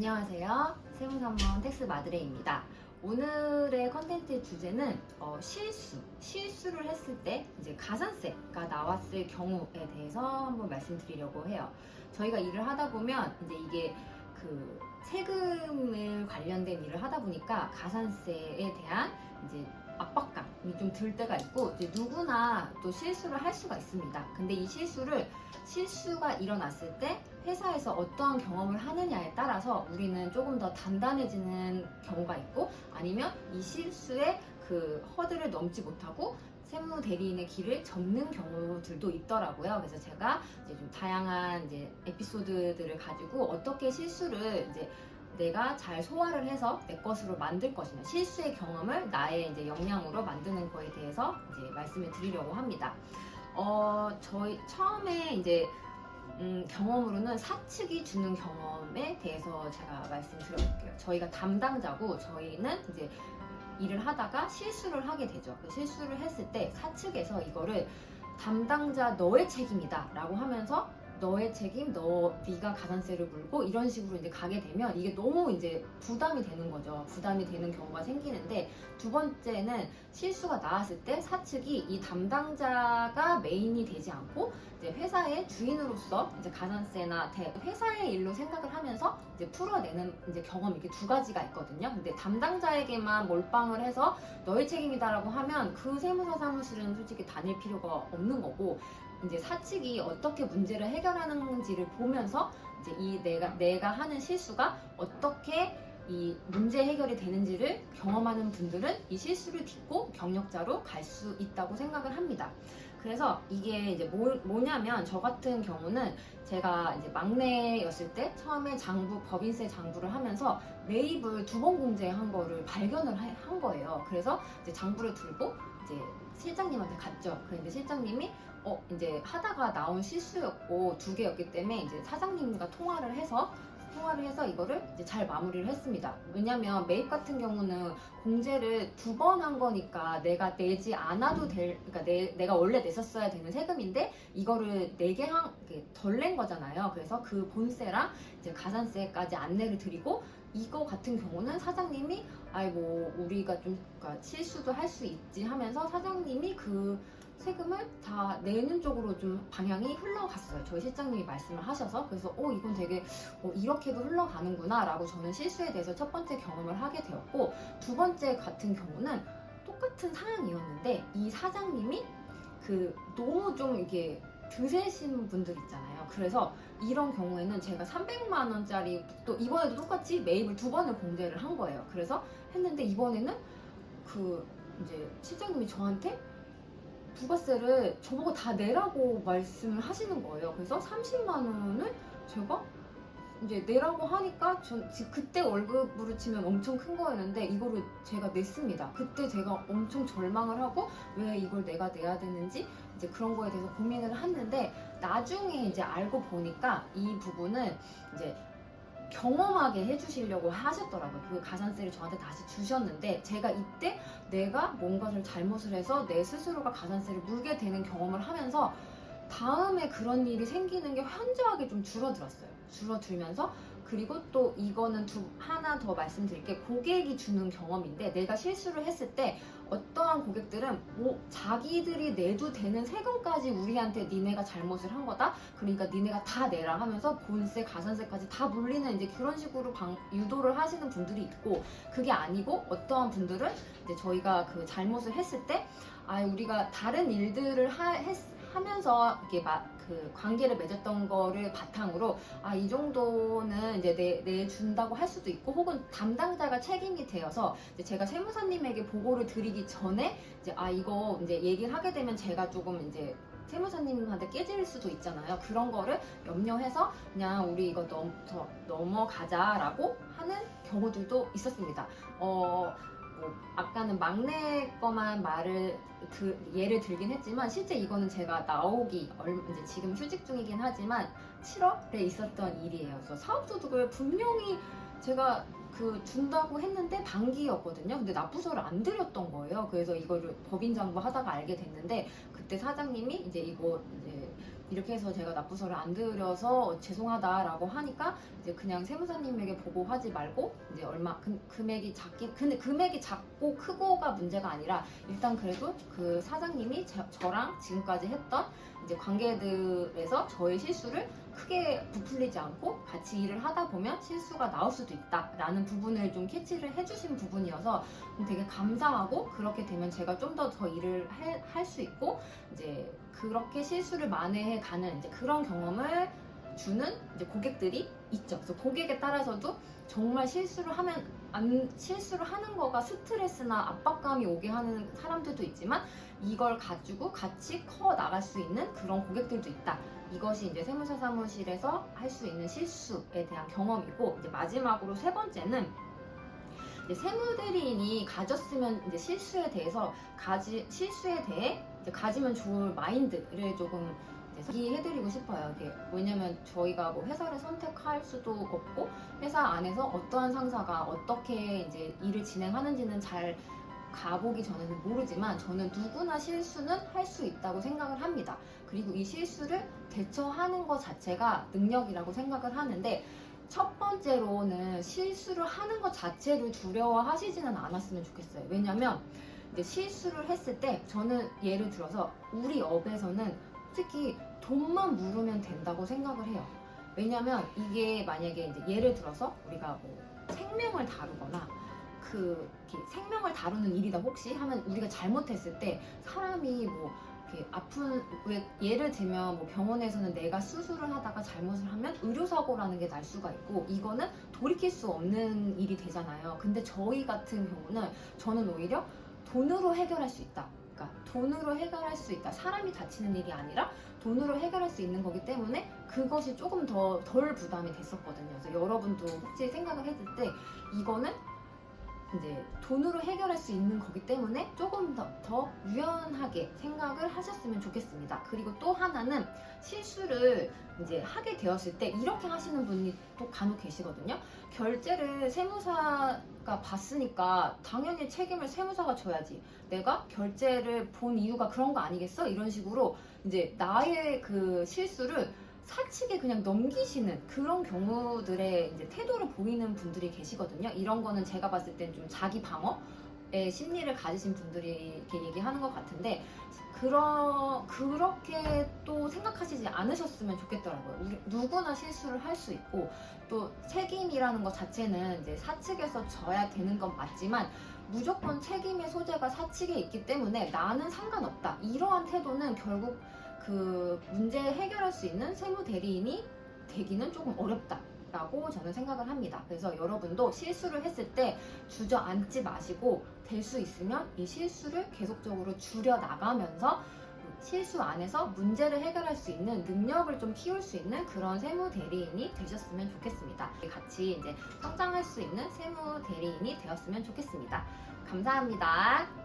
안녕하세요. 세무사무원 텍스 마드레입니다. 오늘의 컨텐츠 주제는 실수를 했을 때 이제 가산세가 나왔을 경우에 대해서 한번 말씀드리려고 해요. 저희가 일을 하다 보면 이제 이게 그 세금을 관련된 일을 하다 보니까 가산세에 대한 이제 압박감이 좀 들 때가 있고, 이제 누구나 또 실수를 할 수가 있습니다. 근데 이 실수가 일어났을 때 회사에서 어떠한 경험을 하느냐에 따라서 우리는 조금 더 단단해지는 경우가 있고, 아니면 이 실수의 그 허들을 넘지 못하고 세무 대리인의 길을 접는 경우들도 있더라고요. 그래서 제가 이제 좀 다양한 이제 에피소드들을 가지고 어떻게 실수를 이제 내가 잘 소화를 해서 내 것으로 만들 것이냐, 실수의 경험을 나의 이제 역량으로 만드는 거에 대해서 이제 말씀을 드리려고 합니다. 저희 처음에 이제 경험으로는 사측이 주는 경험에 대해서 제가 말씀드려볼게요. 저희가 담당자고 저희는 이제 일을 하다가 실수를 하게 되죠. 실수를 했을 때 사측에서 이거를 담당자 너의 책임이다 라고 하면서 너의 책임, 네가 가산세를 물고 이런 식으로 이제 가게 되면 이게 너무 이제 부담이 되는 거죠. 부담이 되는 경우가 생기는데, 두 번째는 실수가 나왔을 때 사측이 이 담당자가 메인이 되지 않고 이제 회사의 주인으로서 이제 가산세나 회사의 일로 생각을 하면서 이제 풀어내는 이제 경험, 이게 두 가지가 있거든요. 근데 담당자에게만 몰빵을 해서 너의 책임이다라고 하면 그 세무사 사무실은 솔직히 다닐 필요가 없는 거고, 이제 사측이 어떻게 문제를 해결하는지를 보면서 이제 이 내가 하는 실수가 어떻게 이 문제 해결이 되는지를 경험하는 분들은 이 실수를 딛고 경력자로 갈 수 있다고 생각을 합니다. 그래서 이게 이제 뭐냐면, 저 같은 경우는 제가 이제 막내였을 때 처음에 법인세 장부를 하면서 매입을 2번 공제한 거를 발견을 한 거예요. 그래서 이제 장부를 들고 이제 실장님한테 갔죠. 그런데 실장님이 이제 하다가 나온 실수였고 2개였기 때문에 이제 사장님과 통화를 해서 이거를 이제 잘 마무리를 했습니다. 왜냐면 매입 같은 경우는 공제를 2번 한 거니까 내가 내지 않아도 그러니까 내가 원래 냈었어야 되는 세금인데 이거를 내게 덜 낸 거잖아요. 그래서 그 본세랑 이제 가산세까지 안내를 드리고, 이거 같은 경우는 사장님이 우리가 좀 그러니까 실수도 할 수 있지 하면서 사장님이 그 세금을 다 내는 쪽으로 좀 방향이 흘러갔어요. 저희 실장님이 말씀을 하셔서. 그래서 이건 되게 이렇게도 흘러가는구나 라고 저는 실수에 대해서 첫 번째 경험을 하게 되었고, 두 번째 같은 경우는 똑같은 상황이었는데 이 사장님이 너무 좀 이게 드세신 분들 있잖아요. 그래서 이런 경우에는 제가 300만 원짜리 또 이번에도 똑같이 매입을 2번을 공제를 한 거예요. 그래서 했는데 이번에는 이제 실장님이 저한테 부가세를 저보고 다 내라고 말씀을 하시는 거예요. 그래서 30만 원을 제가 이제 내라고 하니까 그때 월급으로 치면 엄청 큰 거였는데 이거를 제가 냈습니다. 그때 제가 엄청 절망을 하고 왜 이걸 내가 내야 되는지 이제 그런 거에 대해서 고민을 했는데, 나중에 이제 알고 보니까 이 부분은 이제 경험하게 해주시려고 하셨더라고요. 그 가산세를 저한테 다시 주셨는데, 제가 이때 내가 뭔가를 잘못을 해서 내 스스로가 가산세를 물게 되는 경험을 하면서 다음에 그런 일이 생기는 게 현저하게 좀 줄어들면서, 그리고 또 이거는 하나 더 말씀드릴 게, 고객이 주는 경험인데, 내가 실수를 했을 때 어떠한 고객들은 자기들이 내도 되는 세금까지 우리한테 니네가 잘못을 한 거다, 그러니까 니네가 다 내라 하면서 본세, 가산세까지 다 물리는 이제 그런 식으로 유도를 하시는 분들이 있고, 그게 아니고 어떠한 분들은 이제 저희가 그 잘못을 했을 때 우리가 다른 일들을 하면서 이렇게 그 관계를 맺었던 거를 바탕으로 이 정도는 이제 내준다고 할 수도 있고, 혹은 담당자가 책임이 되어서 이제 제가 세무사님에게 보고를 드리기 전에 이제 이거 이제 얘기를 하게 되면 제가 조금 이제 세무사님한테 깨질 수도 있잖아요. 그런 거를 염려해서 그냥 우리 이거 넘어가자라고 하는 경우들도 있었습니다. 아까는 막내 거만 예를 들긴 했지만, 실제 이거는 제가 나오기 이제 지금 휴직 중이긴 하지만 7월에 있었던 일이에요. 그래서 사업소득을 분명히 제가 준다고 했는데 반기였거든요. 근데 납부서를 안 드렸던 거예요. 그래서 이거를 법인장부 하다가 알게 됐는데, 그때 사장님이 이제 이거 이제 이렇게 해서 제가 납부서를 안 드려서 죄송하다라고 하니까 이제 그냥 세무사님에게 보고하지 말고 이제 얼마 금액이 근데 금액이 작고 크고가 문제가 아니라 일단 그래도 그 사장님이 저랑 지금까지 했던 이제 관계들에서 저의 실수를 크게 부풀리지 않고 같이 일을 하다 보면 실수가 나올 수도 있다라는 부분을 좀 캐치를 해주신 부분이어서 되게 감사하고, 그렇게 되면 제가 좀 더 일을 할 수 있고 이제 그렇게 실수를 만회해 가는 이제 그런 경험을 주는 이제 고객들이 있죠. 그래서 고객에 따라서도 정말 실수를 하는 거가 스트레스나 압박감이 오게 하는 사람들도 있지만 이걸 가지고 같이 커 나갈 수 있는 그런 고객들도 있다. 이것이 이제 세무사 사무실에서 할 수 있는 실수에 대한 경험이고, 이제 마지막으로 세 번째는 이제 세무대리인이 가졌으면 이제 실수에 대해 이제 가지면 좋을 마인드를 조금 얘기해드리고 싶어요. 왜냐면 저희가 뭐 회사를 선택할 수도 없고 회사 안에서 어떠한 상사가 어떻게 이제 일을 진행하는지는 잘 가보기 전에는 모르지만 저는 누구나 실수는 할 수 있다고 생각을 합니다. 그리고 이 실수를 대처하는 것 자체가 능력이라고 생각을 하는데, 첫 번째로는 실수를 하는 것 자체를 두려워하시지는 않았으면 좋겠어요. 왜냐면 이제 실수를 했을 때 저는 예를 들어서 우리 업에서는 솔직히 돈만 물으면 된다고 생각을 해요. 왜냐면 이게 만약에 이제 예를 들어서 우리가 뭐 생명을 다루거나 생명을 다루는 일이다 혹시 하면 우리가 잘못했을 때 사람이 뭐 예를 들면 뭐 병원에서는 내가 수술을 하다가 잘못을 하면 의료사고라는 게 날 수가 있고 이거는 돌이킬 수 없는 일이 되잖아요. 근데 저희 같은 경우는 저는 오히려 돈으로 해결할 수 있다. 그러니까 돈으로 해결할 수 있다. 사람이 다치는 일이 아니라 돈으로 해결할 수 있는 거기 때문에 그것이 조금 더 덜 부담이 됐었거든요. 그래서 여러분도 혹시 생각을 했을 때 이거는 이제 돈으로 해결할 수 있는 거기 때문에 조금 더 유연하게 생각을 하셨으면 좋겠습니다. 그리고 또 하나는 실수를 이제 하게 되었을 때 이렇게 하시는 분이 또 간혹 계시거든요. 결제를 세무사가 봤으니까 당연히 책임을 세무사가 져야지. 내가 결제를 본 이유가 그런 거 아니겠어? 이런 식으로 이제 나의 그 실수를 사측에 그냥 넘기시는 그런 경우들의 이제 태도를 보이는 분들이 계시거든요. 이런 거는 제가 봤을 땐 좀 자기 방어의 심리를 가지신 분들이 이렇게 얘기하는 것 같은데, 그렇게 또 생각하시지 않으셨으면 좋겠더라고요. 누구나 실수를 할 수 있고, 또 책임이라는 것 자체는 이제 사측에서 져야 되는 건 맞지만 무조건 책임의 소재가 사측에 있기 때문에 나는 상관없다. 이러한 태도는 결국 그 문제 해결할 수 있는 세무 대리인이 되기는 조금 어렵다라고 저는 생각을 합니다. 그래서 여러분도 실수를 했을 때 주저앉지 마시고 될 수 있으면 이 실수를 계속적으로 줄여 나가면서 실수 안에서 문제를 해결할 수 있는 능력을 좀 키울 수 있는 그런 세무 대리인이 되셨으면 좋겠습니다. 같이 이제 성장할 수 있는 세무 대리인이 되었으면 좋겠습니다. 감사합니다.